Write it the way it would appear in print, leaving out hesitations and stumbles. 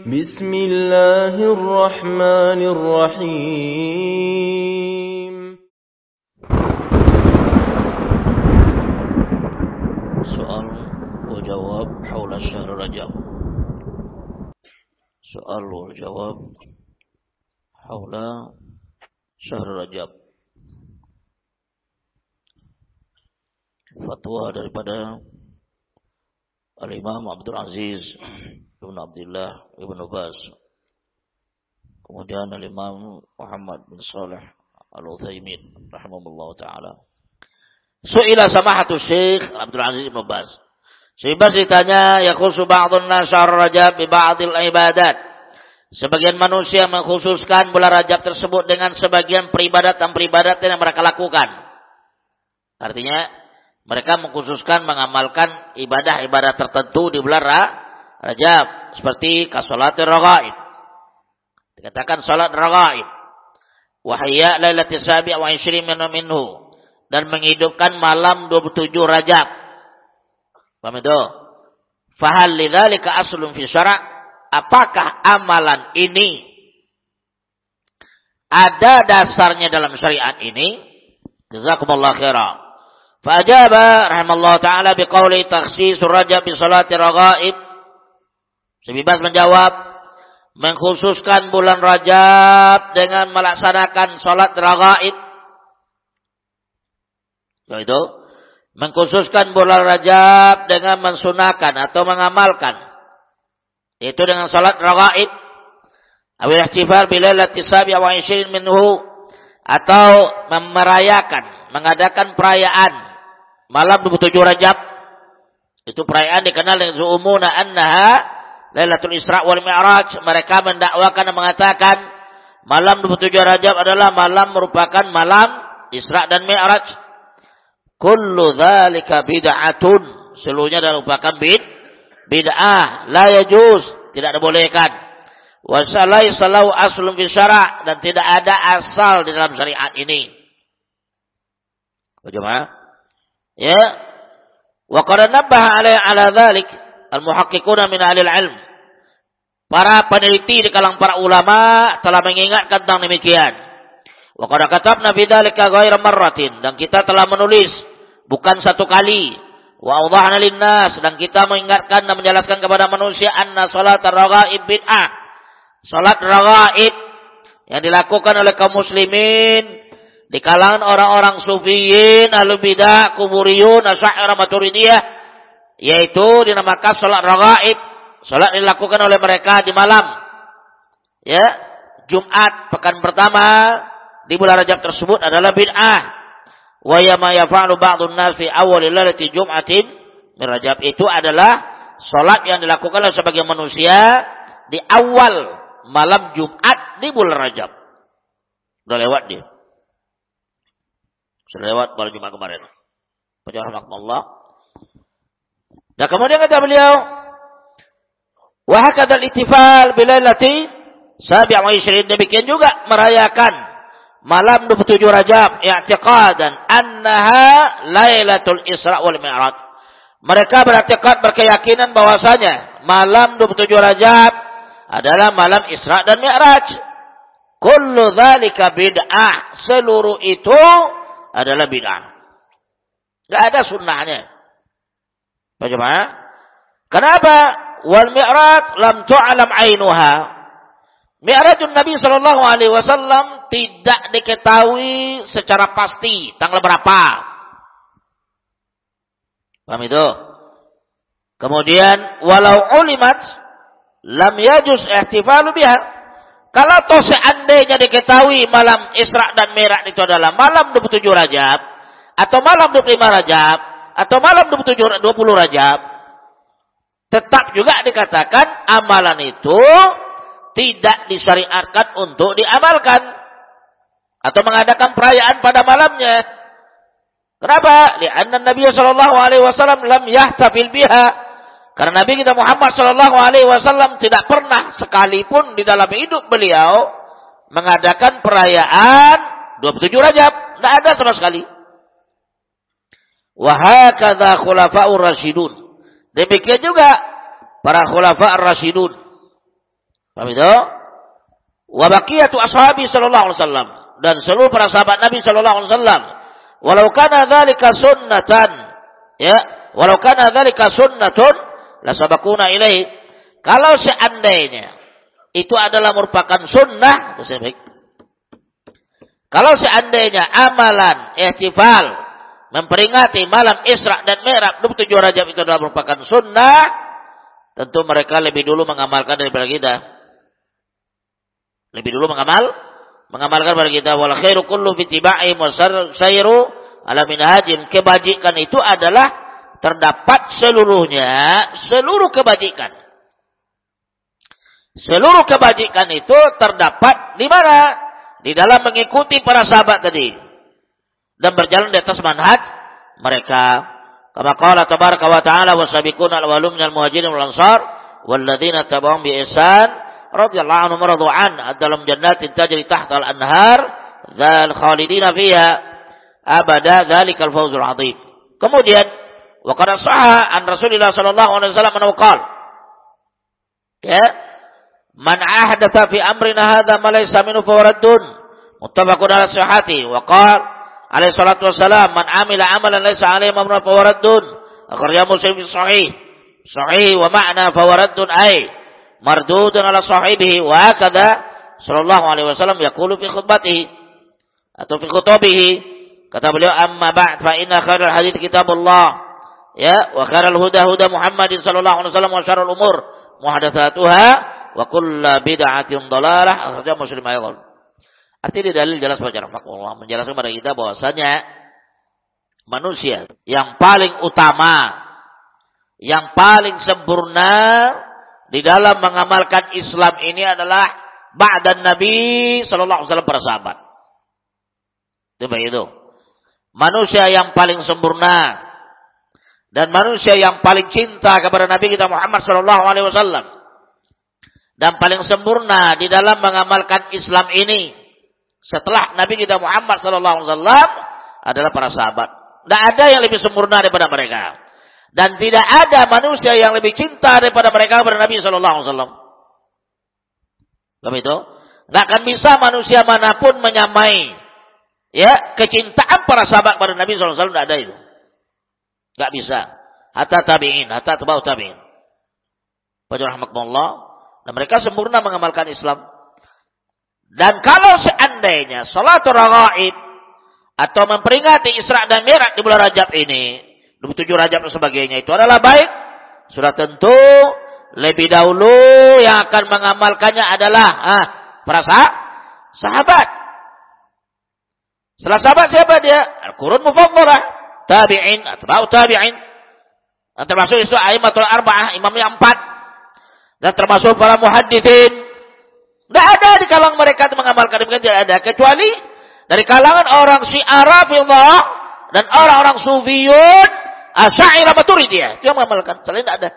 بسم الله الرحمن الرحيم. سؤال وجواب حول شهر رجب. سؤال وجواب حول شهر رajab. Fatwa daripada Al-Imam Abdul Aziz Ibn Abdullah Ibn Baz, kemudian Al-Imam Muhammad bin Salih Al-Utsaimin rahimahullah ta'ala. Su'ila samahatu Syekh Abdul Aziz Ibn Baz. Syekh Baz ditanya, yakhusu ba'dun nas syahr Rajab bi ba'dil ibadat. Sebagian manusia mengkhususkan bulan Rajab tersebut dengan sebagian peribadatan yang mereka lakukan. Artinya mereka mengkhususkan mengamalkan ibadah-ibadah tertentu di bulan Rajab, seperti kasolatir raghaib. Dikatakan salat raghaib. Wa hiya lailatul sabi' wa 20 minhu, dan menghidupkan malam 27 Rajab. Paham itu? Fahal lidzalika aslun fi syara'? Apakah amalan ini ada dasarnya dalam syariat ini? Jazakumullah khairan. Fa'ajaba rahimallahu ta'ala biqauli takhsisur Rajab bi salati raghaib. Sebebas menjawab, mengkhususkan bulan Rajab dengan melaksanakan salat raghaib. Yaitu mengkhususkan bulan Rajab dengan mensunahkan atau mengamalkan, yaitu dengan salat raghaib. Awil ihtifal bi lailatis sabi' wa 20 minhu, atau merayakan, mengadakan perayaan malam 27 Rajab. Itu perayaan dikenal dengan zu'umuna annaha Lailatul Isra wal Mi'raj. Mereka mendakwakan dan mengatakan malam 27 Rajab adalah merupakan malam Isra dan Mi'raj. Kullu dzalika bid'atun. Seluruhnya adalah merupakan bid'ah, la yajuz, tidak dibolehkan. Wa laisa lahu aslun fi syara', dan tidak ada asal di dalam syariat ini. Bagaimana? Ya, wa qad nabbaha ala dzalik al-muhaqqiquna min ahli al-ilm. Para peneliti di kalangan para ulama telah mengingatkan tentang demikian. Wa qad katabna fi dzalika ghairu marratin, dan kita telah menulis bukan satu kali. Wa awdahna lin-nas, dan kita mengingatkan dan menjelaskan kepada manusia anna salat ar-raghaib bid'ah. Salat raghaib yang dilakukan oleh kaum muslimin di kalangan orang-orang sufiyin, ahlu bidah, kuburiyun, asy'ariyah, maturidiyah, yaitu dinamakan salat raghaib. Salat dilakukan oleh mereka di malam, ya, Jumat pekan pertama di bulan Rajab tersebut adalah bid'ah. Wa ya ma yaf'alu ba'dun nas fi awwal lailati jum'atin min Rajab. Itu adalah salat yang dilakukan oleh sebagian manusia di awal malam Jumat di bulan Rajab. Udah lewat dia. Sudah lewat pada Jumat kemarin. Rahmatullah. Dan kemudian kata beliau, wa hakadzal ittifal bi lailati 27, demikian juga merayakan malam 27 Rajab i'tiqadan annaha lailatul Isra wal Mi'raj. Mereka beriktikad, berkeyakinan bahwasanya malam 27 Rajab adalah malam Isra dan Mi'raj. Kullu dzalika bid'ah, seluruh itu adalah bid'ah. Enggak ada sunnahnya. Bagaimana? Kenapa? Wal Mi'raj lam tu'lam ainuha. Mi'rajun Nabi sallallahu alaihi wasallam tidak diketahui secara pasti tanggal berapa. Paham itu? Kemudian walau ulimat lam yajuz ihtifalu biha. Kalau toh seandainya diketahui malam Isra dan Mi'raj itu adalah malam 27 Rajab, atau malam 25 Rajab, atau malam 20 Rajab, tetap juga dikatakan amalan itu tidak disyariatkan untuk diamalkan atau mengadakan perayaan pada malamnya. Kenapa? Li'anna Nabi sallallahu alaihi wasallam lam yahtafil biha. Karena Nabi kita Muhammad sallallahu alaihi wasallam tidak pernah sekalipun di dalam hidup beliau mengadakan perayaan 27 Rajab. Tidak ada sama sekali. Wa hakadza khulafa'ur rasyidun. Demikian juga para khulafa ar-rasyidun. Paham itu? Wa baqiyatu ashabi sallallahu alaihi wasallam, dan seluruh para sahabat Nabi sallallahu alaihi wasallam, walau kana dzalika sunnatan, ya, walau kana dzalika sunnatun la sabaquna ilaihi. Kalau seandainya itu adalah merupakan sunnah, itu baik. Kalau seandainya amalan ihtifal memperingati malam Isra dan Mi'raj 27 Rajab itu adalah merupakan sunnah, tentu mereka lebih dulu mengamalkan daripada kita. Lebih dulu mengamalkan daripada kita. Wal khairu kullu fi tiba'ihim wa sayru ala minhajim. Kebajikan itu adalah terdapat seluruhnya, seluruh kebajikan. Seluruh kebajikan itu terdapat di mana? Di dalam mengikuti para sahabat tadi dan berjalan di atas manhaj mereka. Kama qala tabaraka wa ta'ala wasabiquna al-awwalun minal muhajirin wal ansar walladzina tabauhum bi ihsan radhiyallahu anhum radu an dalam jannatin tajri tahta al-anhar dzal khalidina fiha abada dzalikal fawzul azim. Kemudian wa qad sahha an Rasulillah sallallahu alaihi wasallam annahu qala, ya, man ahdatsa fi amrina hadza ma laysa minhu fa raddun, muttafaqun ala sihhati. Wa qala alaihi salatu wassalam, man amila amalan laysa alaihi amruna fa raddun, akhrajahu Muslim fi sahih wa ma'na fa raddun ay mardudun ala sahibihi. Wa hakadha sallallahu alaihi wasallam yaqulu fi khutbatihi atau fi khutubihi. Kata beliau, amma ba'd fa inna khairal hadits kitabullah, ya, wa khairal huda huda Muhammadin sallallahu alaihi wasallam wa syarrul umur muhdatsatuha wa kullu bid'atin dhalalah, akhrajahu Muslim ayat. Artinya dalil jelas secara Allah menjelaskan kepada kita bahwasanya manusia yang paling utama, yang paling sempurna di dalam mengamalkan Islam ini adalah ba'dan Nabi sallallahu alaihi wasallam, para sahabat. Itu begitu. Manusia yang paling sempurna dan manusia yang paling cinta kepada Nabi kita Muhammad sallallahu alaihi wasallam dan paling sempurna di dalam mengamalkan Islam ini setelah Nabi kita Muhammad sallallahu alaihi wasallam adalah para sahabat. Tidak ada yang lebih sempurna daripada mereka. Dan tidak ada manusia yang lebih cinta daripada mereka kepada Nabi sallallahu alaihi wasallam. Begitu? Enggak akan bisa manusia manapun menyamai, ya, kecintaan para sahabat kepada Nabi sallallahu alaihi wasallam, enggak ada itu. Enggak bisa. Hatta tabi'in, hatta tabi'ut tabi'in. Fajr rahmatullah, dan mereka sempurna mengamalkan Islam. Dan kalau seandainya salatul raghaib atau memperingati Isra dan Mi'raj di bulan Rajab ini, 27 Rajab dan sebagainya, itu adalah baik, sudah tentu lebih dahulu yang akan mengamalkannya adalah para sahabat. Setelah sahabat siapa dia? Al-Qurun Mufaddalah, tabi'in, atba'u tabi'in. Dan termasuk itu a'immatul arba'ah, imamnya 4. Dan termasuk para muhadditsin. Tidak ada di kalangan mereka itu mengamalkan demikian, tidak ada, kecuali dari kalangan orang Syiah Rafidhah dan orang-orang Sufiyun Asy'ariyah Maturidiyah, itu yang mengamalkan. Selain tidak ada.